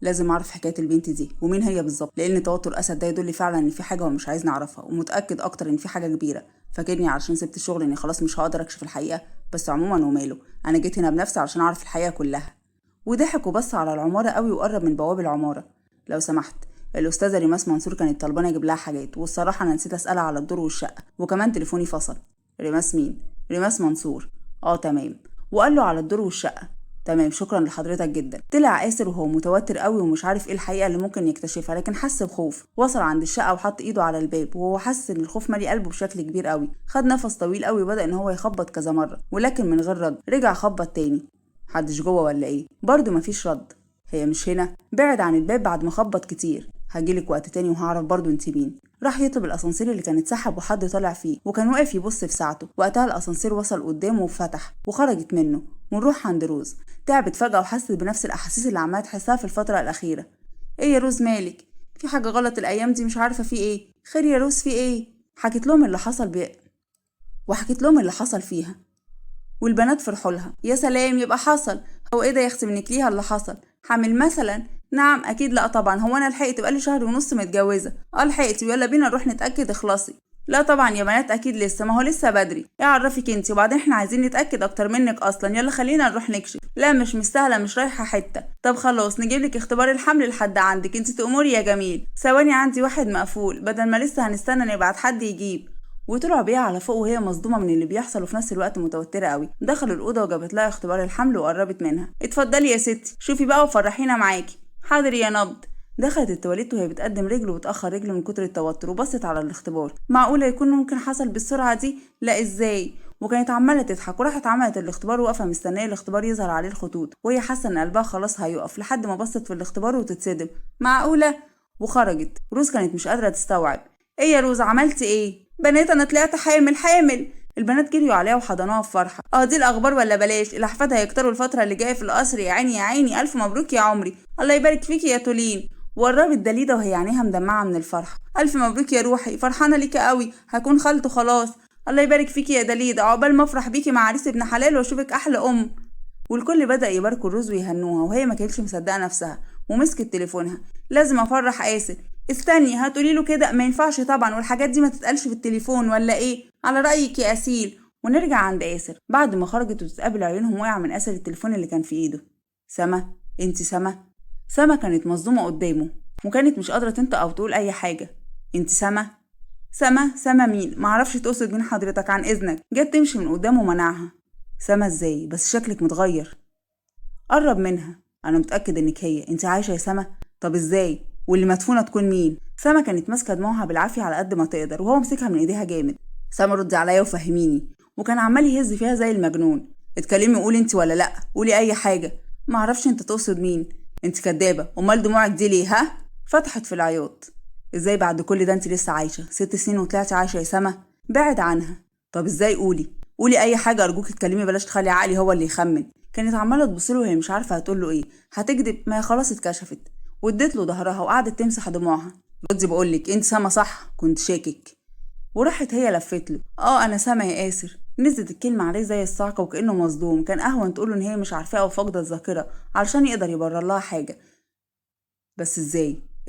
لازم اعرف حكايه البنت دي ومين هي بالظبط، لان توتر اسد ده يدل فعلا ان في حاجه هو مش عايز نعرفها، ومتاكد اكتر ان في حاجه كبيره. فاكرني علشان سبت الشغل اني خلاص مش هقدر اكشف الحقيقه؟ بس عموما وماله، انا جيت هنا بنفسي علشان اعرف الحقيقه كلها. وضحك وبص على العماره قوي وقرب من بواب العماره. لو سمحت، الاستاذه ريماس منصور كانت طلبانه اجيب لها حاجات، والصراحه انا نسيت اسالها على الدور والشقه، وكمان تليفوني فصل. ريماس مين؟ ريماس منصور. تمام. وقال له على الدور والشقه. تمام، شكرا لحضرتك جدا. طلع آسر وهو متوتر قوي ومش عارف ايه الحقيقه اللي ممكن يكتشفها، لكن حس بخوف. وصل عند الشقه وحط ايده على الباب، وهو حس ان الخوف مالي قلبه بشكل كبير قوي. خد نفس طويل قوي وبدا ان هو يخبط كذا مره، ولكن من غير رد. رجع خبط تاني. محدش جوه ولا ايه؟ برضه مفيش رد. هي مش هنا. بعد عن الباب بعد ما خبط كتير. هجيلك وقت تاني وهعرف برضه انت مين. راح يطلب الاسانسير اللي كان اتسحب وحد طالع فيه، وكان واقف يبص في ساعته. وقتها الاسانسير وصل قدامه وفتح وخرجت منه. ونروح عند روز. تعبت فجأة وحست بنفس الأحاسيس اللي عمالة تحسها في الفترة الأخيرة. إيه يا روز مالك؟ في حاجة غلط الأيام دي، مش عارفة في إيه. خير يا روز، في إيه؟ حكيت لهم اللي حصل وحكيت لهم اللي حصل فيها. والبنات فرحوا لها. يا سلام، يبقى حصل. هو إيه ده يا أختي منك ليها اللي حصل؟ حامل مثلا؟ نعم أكيد. لأ طبعا، هو أنا لحقت بقالي شهر ونص متجوزة. لحقتي، ويلا بينا نروح نتأكد، اخلصي. لا طبعا يا بنات، اكيد لسه، ما هو لسه بدري. ايه عرفك انتي؟ وبعدين احنا عايزين نتاكد اكتر منك اصلا. يلا خلينا نروح نكشف. لا مش مستاهله، مش رايحه حته. طب خلاص نجيب لك اختبار الحمل لحد عندك، انتي تأمري يا جميل. ثواني، عندي واحد مقفول، بدل ما لسه هنستنى نبعت حد يجيب. وطلعوا بيها على فوق وهي مصدومه من اللي بيحصل وفي نفس الوقت متوتره قوي. دخلوا الاوضه وجابت لها اختبار الحمل وقربت منها. اتفضلي يا ستي، شوفي بقى وفرحينا معاكي. حاضر يا نبض. دخلت التواليت وهي بتقدم رجل وتأخر رجل من كتر التوتر، وبصت على الاختبار. معقولة يكون ممكن حصل بالسرعة دي؟ لا ازاي؟ وكانت عمالة تضحك. وراحت عملت الاختبار واقفة مستنية الاختبار يظهر عليه الخطوط، وهي حاسة ان قلبها خلاص هيقف، لحد ما بصت في الاختبار وتتصدم. معقولة؟ وخرجت. روز كانت مش قادرة تستوعب. ايه يا روز، عملتي ايه؟ بنات، انا طلعت حامل. البنات جريوا عليها وحضنوها بفرحة. دي الاخبار ولا بلاش؟ الاحفاد هيكتروا الفترة اللي جاية في القصر. يا عيني يا عيني، الف مبروك يا عمري. الله يبارك فيكي يا تولين. وقربت دليده وهي عينيها مدمعه من الفرحه. الف مبروك يا روحي، فرحانه ليكي قوي، هكون خالته خلاص. الله يبارك فيكي يا دليده، عقبال ما افرح بيكي مع عريس ابن حلال واشوفك احلى ام. والكل بدا يباركوا الرز ويهنوها، وهي ما كانتش مصدقه نفسها. ومسكت تليفونها. لازم افرح آسر. استني، هتقولي له كده؟ ما ينفعش طبعا، والحاجات دي ما تتقالش في التليفون ولا ايه؟ على رايك يا اسيل. ونرجع عند آسر. بعد ما خرجت وتتقابل عيونهم، وقع من آسر التليفون اللي كان في ايده. سما، انت سما؟ سما كانت مصدومه قدامه، وكانت مش قادرة تنطق أو تقول أي حاجة. انت سما؟ سما مين؟ معرفش تقصد مين حضرتك، عن إذنك. جت تمشي من قدامه ومنعها. سما ازاي؟ بس شكلك متغير. قرب منها. أنا متأكد إنك هي. انت عايشة يا سما؟ طب ازاي؟ واللي مدفونة تكون مين؟ سما كانت ماسكة دموعها بالعافية على قد ما تقدر، وهو مسكها من ايديها جامد. سما ردي عليا وفهميني. وكان عمال يهز فيها زي المجنون. اتكلمي، قولي انت ولا لأ، قولي أي حاجة. معرفش انت تقصد مين. انت كدابة، امال دموعك دي ليه؟ ها؟ فتحت في العياط. ازاي بعد كل ده انت لسه عايشه؟ 6 سنين وطلعتي عايشه يا سما؟ بعد عنها. طب ازاي؟ قولي اي حاجه ارجوك، اتكلمي، بلاش تخلي عقلي هو اللي يخمن. كانت عماله تبصله وهي مش عارفه هتقول له ايه. هتكذب؟ ما هي خلاص اتكشفت. واديت له ظهرها وقعدت تمسح دموعها. ردي بقولك، انت سما صح؟ كنت شاكك. وراحت هي لفت له. انا سما يا آسر. نزلت الكلمة عليه زي الصعقة وكأنه مصدوم. كان أهون تقوله إن هي مش عارفاه أو فاقدة الذاكرة علشان يقدر يبرر لها حاجة. بس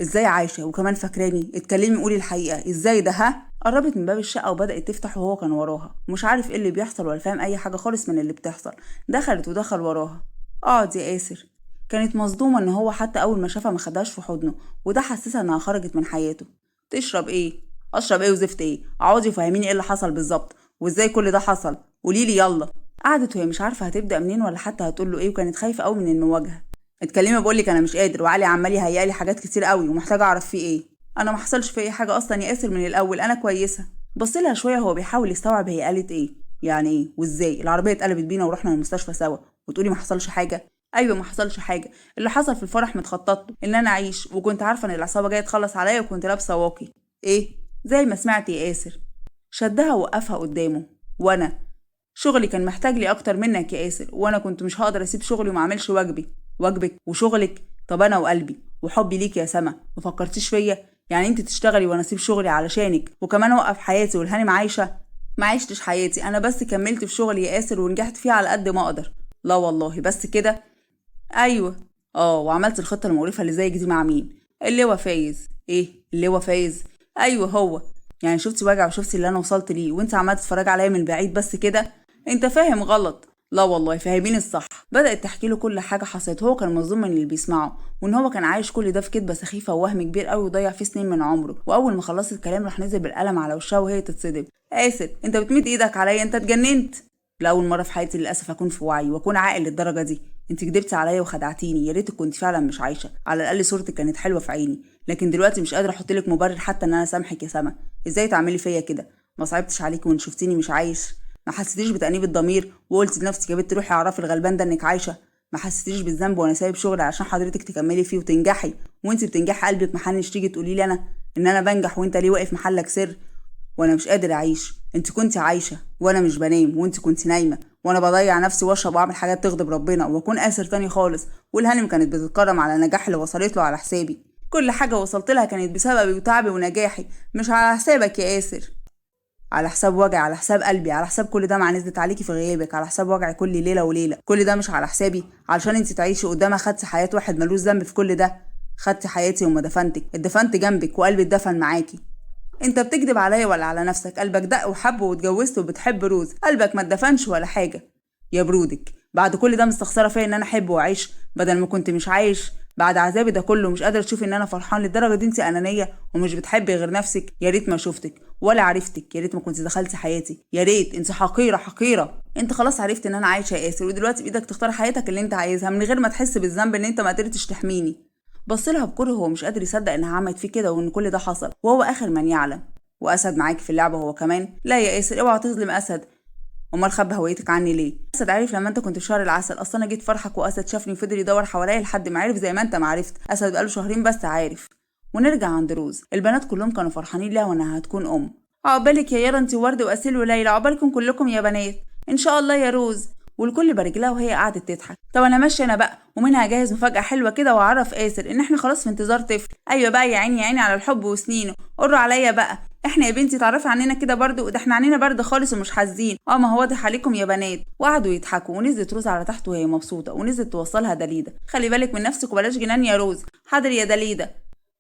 ازاي عايشة وكمان فاكراني؟ اتكلمي، قولي الحقيقة. ازاي ده؟ ها؟ قربت من باب الشقة وبدأت تفتح، وهو كان وراها مش عارف ايه اللي بيحصل ولا فاهم أي حاجة خالص من اللي بتحصل. دخلت ودخل وراها. اقعد يا آسر. كانت مصدومة إن هو حتى أول ما شافها ما خدهاش في حضنه، وده حسسها إنها خرجت من حياته. تشرب ايه؟ اشرب ايه وزفت ايه؟ اقعدي وفهميني ايه اللي حصل بالظبط، وازاي كل ده حصل. قوليلي يلا. قعدت وهي مش عارفه هتبدا منين ولا حتى هتقول له ايه، وكانت خايفه قوي من المواجهه. اتكلمي، بقولك انا مش قادر، وعلي عمال يهيالي حاجات كتير قوي ومحتاجه اعرف فيه ايه. انا ما حصلش في اي حاجه اصلا يا آسر، من الاول انا كويسه. بصلها شويه هو بيحاول يستوعب هي قالت ايه. يعني ايه وازاي؟ العربيه اتقلبت بينا ورحنا المستشفى سوا، وتقولي ما حصلش حاجه؟ ايوه ما حصلش حاجه. اللي حصل في الفرح متخطط له ان انا اعيش، وكنت عارفه ان العصابه جايه تخلص عليا، وكنت لابسه واقي. ايه؟ زي ما سمعت يا آسر. شدها ووقفها قدامه. وانا شغلي كان محتاج لي اكتر منك يا آسر، وانا كنت مش هقدر اسيب شغلي وما اعملش واجبي. واجبك وشغلك؟ طب انا وقلبي وحبي ليك يا سما ما فكرتيش فيا؟ يعني انت تشتغلي وانا اسيب شغلي علشانك، وكمان اوقف حياتي والهانم عايشه؟ ما عشتش حياتي، انا بس كملت في شغلي يا آسر ونجحت فيه على قد ما اقدر. لا والله بس كده؟ ايوه. وعملت الخطة المقرفة اللي زيك دي مع مين؟ اللواء فايز. ايه اللواء فايز؟ ايوه هو. يعني شفتي وجع وشفتي اللي انا وصلت ليه وانت عمال تتفرج عليا من بعيد بس كده؟ انت فاهم غلط. لا والله فاهمين الصح. بدأت تحكي له كل حاجة حصلت. هو كان مصدوم من اللي بيسمعه وان هو كان عايش كل ده في كدبة سخيفة ووهم كبير قوي وضيع فيه سنين من عمره. واول ما خلصت الكلام راح نزل بالقلم على وشها وهي تتصدم. آسر انت بتمد ايدك عليا، انت اتجننت. لأول مرة في حياتي للأسف أكون في وعي وأكون عاقل للدرجة دي. انت كدبتي عليا وخدعتيني، يا ريتك كنت فعلا مش عايشة، على الأقل صورتك كانت حلوة في عيني. لكن دلوقتي مش قادرة أحط لك مبرر حتى إن أنا سامحك يا سما. إزاي تعملي فيا كده؟ ما صعبتش عليكي وإن شفتيني مش عايش؟ ما حسيتيش بتأنيب الضمير وقلتي لنفسك يا بنت روحي اعرفي الغلبان ده إنك عايشة؟ ما حسيتيش بالذنب وأنا سايب شغلي عشان حضرتك تكملي فيه وتنجحي، وأنت بتنجحي قلبك محنش تيجي تقولي لي أنا إن أنا بنجح وأنت ليه واقف محلك سر؟ وانا مش قادر اعيش. انت كنت عايشه وانا مش بنام، وانت كنت نايمه وانا بضيع نفسي واشرب واعمل حاجات تغضب ربنا واكون آسر تاني خالص. والهانم كانت بتتكرم على النجاح اللي وصلت له على حسابي. كل حاجه وصلت لها كانت بسببي وتعبي ونجاحي، مش على حسابك يا آسر. على حساب وجعي، على حساب قلبي، على حساب كل ده مع نزلت عليكي في غيابك، على حساب وجعي كل ليله وليله. كل ده مش على حسابي علشان انت تعيشي قدامها. خدتي حياه واحد ملوش ذنب في كل ده. خدتي حياتي وما دفنتك، اتدفنت جنبك وقلبي اتدفن معاكي. انت بتكذب عليا ولا على نفسك؟ قلبك دق وحب واتجوزت وبتحب روز، قلبك ما اتدفنش ولا حاجه. يا برودك، بعد كل ده مستخسره فيا ان انا احب واعيش بدل ما كنت مش عايش؟ بعد عذابي ده كله مش قادره تشوفي ان انا فرحان للدرجه دي؟ انت انانيه ومش بتحبي غير نفسك. يا ريت ما شفتك ولا عرفتك، يا ريت ما كنت دخلتي حياتي، يا ريت. انت حقيره حقيره. انت خلاص عرفت ان انا عايشه يا آسر، ودلوقتي بايدك تختار حياتك اللي انت عايزها من غير ما تحس بالذنب ان انت ما قدرتش تحميني. بصلها بكره وهو مش قادر يصدق انها عملت فيه كده وان كل ده حصل وهو اخر من يعلم. واسد معاكي في اللعبه هو كمان؟ لا يا آسر اوعى تظلم اسد. امال خبي هويتك عني ليه؟ اسد عارف لما انت كنت في شهر العسل. اصلا انا جيت فرحك واسد شافني وفضل يدور حواليا لحد ما عرف زي ما انت ما عرفت. اسد بقاله شهرين بس عارف. ونرجع عند روز. البنات كلهم كانوا فرحانين لها وانها هتكون ام. عقبالك يا يارا انت وورد واسيل وليلى، عقبالكم كلكم يا بنات ان شاء الله يا روز. والكل بارك لها وهي قعدت تضحك. طب انا ماشيه انا بقى، ومنها اجهز مفاجاه حلوه كده واعرف آسر ان احنا خلاص في انتظار طفل. ايوه بقى يا عيني يا عيني على الحب وسنينه. قروا عليا بقى. احنا يا بنتي تعرفي عننا كده برضو؟ ده احنا عنينا برد خالص ومش حاسين. ما هو واضح عليكم يا بنات. وقعدوا يضحكوا ونزلت روز على تحت وهي مبسوطه ونزلت توصلها دليده. خلي بالك من نفسك وبلاش جنان يا روز. حاضر يا دليده.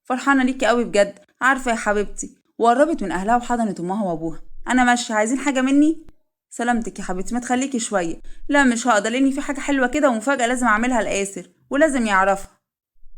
فرحانه ليكي قوي بجد، عارفه يا حبيبتي. وقربت من اهلها وحضنت امها وابوها. انا ماشيه، عايزين حاجه مني؟ سلامتك يا حبيبتي، ما تخليكي شويه. لا مش هقدر لاني في حاجه حلوه كده ومفاجاه لازم اعملها لآسر ولازم يعرفها.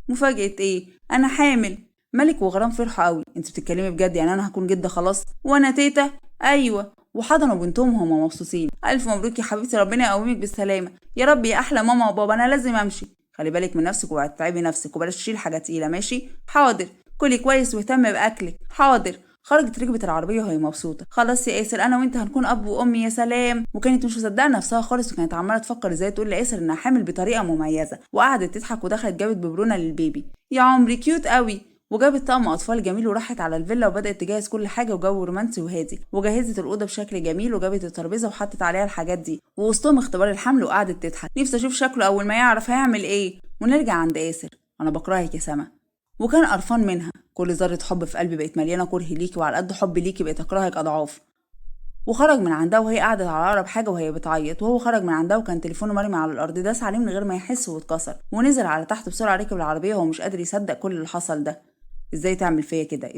مفاجاه ايه؟ انا حامل. ملك وغرام فرحوا قوي. انت بتتكلمي بجد؟ يعني انا هكون جده خلاص وانا تيتا؟ ايوه. وحضنوا بنتهم وهم مبسوطين. الف مبروك يا حبيبتي، ربنا يقومك بالسلامه يا رب يا احلى ماما وبابا. انا لازم امشي. خلي بالك من نفسك وهتتعبي نفسك وبلاش تشيل حاجه تقيله. ماشي حاضر. كلي كويس واهتم باكلك. حاضر. خرجت ركبت العربيه وهي مبسوطه. خلاص يا آسر انا وانت هنكون اب وام يا سلام. وكانت مش مصدقه نفسها خالص وكانت عماله تفكر ازاي تقول لآسر انها حامل بطريقه مميزه. وقعدت تضحك ودخلت جابت ببرونه للبيبي. يا عمري كيوت قوي. وجابت طقم اطفال جميل وراحت على الفيلا وبدات تجهز كل حاجه وجو رومانسي وهادي. وجهزت الاوضه بشكل جميل وجابت الترابيزه وحطت عليها الحاجات دي ووسطهم اختبار الحمل وقعدت تضحك. نفسي اشوف شكله اول ما يعرف هيعمل ايه. ونرجع عند آسر. انا بكرهك يا سما. وكان قرفان منها. كل ذره حب في قلبي بقت مليانه كره ليكي، وعلى قد حبي ليكي بقيت اكرهك اضعاف. وخرج من عندها وهي قاعدة على أقرب حاجة وهي بتعيط. وهو خرج من عندها وكان تليفونه مرمي على الأرض. داس عليه من غير ما يحس واتكسر ونزل على تحت بسرعة. ركب العربية وهو مش قادر يصدق كل اللي حصل ده. ازاي تعمل فيا كده؟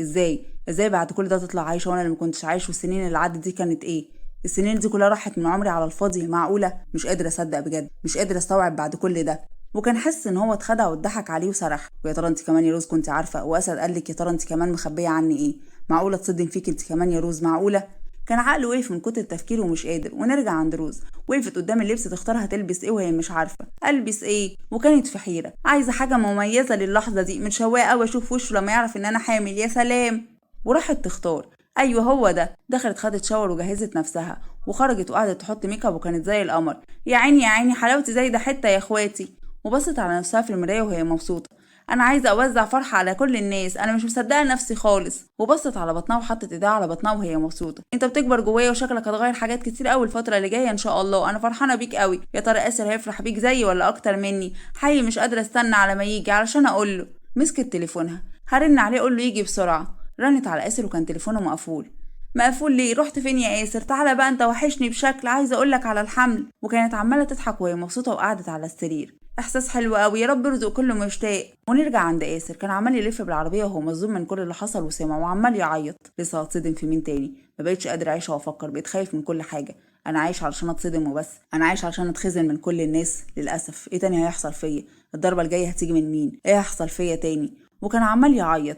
ازاي بعد كل ده تطلع عايشة وانا اللي ما كنتش عايش؟ والسنين اللي عدت دي كانت ايه؟ السنين دي كلها راحت من عمري على الفاضي؟ معقولة؟ مش قادر اصدق بجد، مش قادر استوعب بعد كل ده. وكان حاسس ان هو اتخدع واتضحك عليه وسرح. ويا ترى انت كمان يا روز كنت عارفة؟ واسد قال لك يا ترى انت كمان مخبية عني ايه؟ معقولة تصدم فيك انت كمان يا روز؟ معقولة؟ كان عقله وقف من كتر التفكير ومش قادر. ونرجع عند روز. وقفت قدام اللبس تختار هتلبس ايه وهي مش عارفه البس ايه. وكانت في حيره، عايزه حاجه مميزه للحظه دي. متشوقه قوي اشوف وشه لما يعرف ان انا حامل. يا سلام. وراحت تختار. ايوه هو ده. دخلت خدت شاور وجهزت نفسها وخرجت وقعدت تحط ميك اب وكانت زي القمر. يا عيني يا عيني حلاوتي زي ده حته يا اخواتي. وبصت على نفسها في المرايه وهي مبسوطه. انا عايزه اوزع فرحه على كل الناس، انا مش مصدقه نفسي خالص. وبصت على بطنها وحطت ايديها على بطنها وهي مبسوطه. انت بتكبر جوايا وشكلك هتغير حاجات كتير قوي الفتره اللي جايه ان شاء الله. انا فرحانه بيك قوي. يا ترى آسر هيفرح بيك زيي ولا اكتر مني؟ حقيقي مش قادره استنى على ما يجي علشان اقول له. مسكت تليفونها. هرن عليه اقول له يجي بسرعه. رنت على آسر وكان تليفونه مقفول. مقفول ليه؟ رحت فين يا آسر؟ تعالى بقى انت وحشني بشكل. عايزه اقول لك على الحمل. وكانت عماله تضحك وهي مبسوطه وقعدت على السرير. احساس حلو قوي، يا رب يرزق كل مشتاق. ونرجع عند ياسر، كان عمال يلف بالعربيه وهو مصدوم من كل اللي حصل وسمع، وعمال يعيط. لسه هتصدم في مين تاني؟ ما بقتش قادر اعيش وافكر، بقيت خايف من كل حاجه. انا عايش علشان اتصدم وبس، انا عايش علشان اتخزن من كل الناس. للاسف ايه تاني هيحصل فيا؟ الضربه الجايه هتيجي من مين؟ ايه هيحصل فيا تاني؟ وكان عمال يعيط.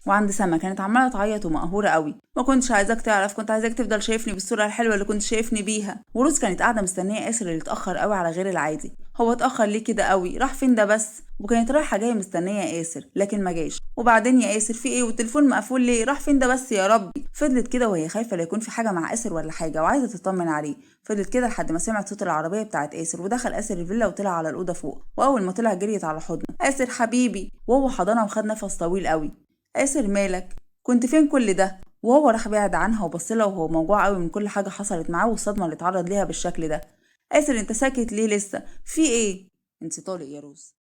وعند سما كانت عماله تعيط ومقهوره قوي. ما كنتش عايزاك تعرف، كنت عايزاك تفضل شايفني بالصوره الحلوه اللي كنت شايفني بيها. وروز كانت قاعده مستنيه ياسر اللي اتاخر قوي على غير العادي. هو اتاخر ليه كده قوي؟ راح فين ده بس؟ وكانت رايحه جايه مستنيه ياسر لكن ما جاش. وبعدين يا ياسر في ايه؟ والتليفون مقفول ليه؟ راح فين ده بس يا ربي؟ فضلت كده وهي خايفه لا يكون في حاجه مع ياسر ولا حاجه، وعايزه تطمن عليه. فضلت كده لحد ما سمعت صوت العربيه بتاعت ياسر، ودخل ياسر الفيلا وطلع على الاوضه فوق. واول ما طلع جريت على حضنه. ياسر حبيبي، وهو حضنها وخد نفس طويل قوي. ياسر مالك؟ كنت فين كل ده؟ وهو راح بعد عنها وبصلها وهو موجوع قوي من كل حاجه حصلت معاه والصدمه اللي اتعرض ليها بالشكل ده. ياسر انت ساكت ليه لسه؟ في ايه؟ انت طالق يا روز.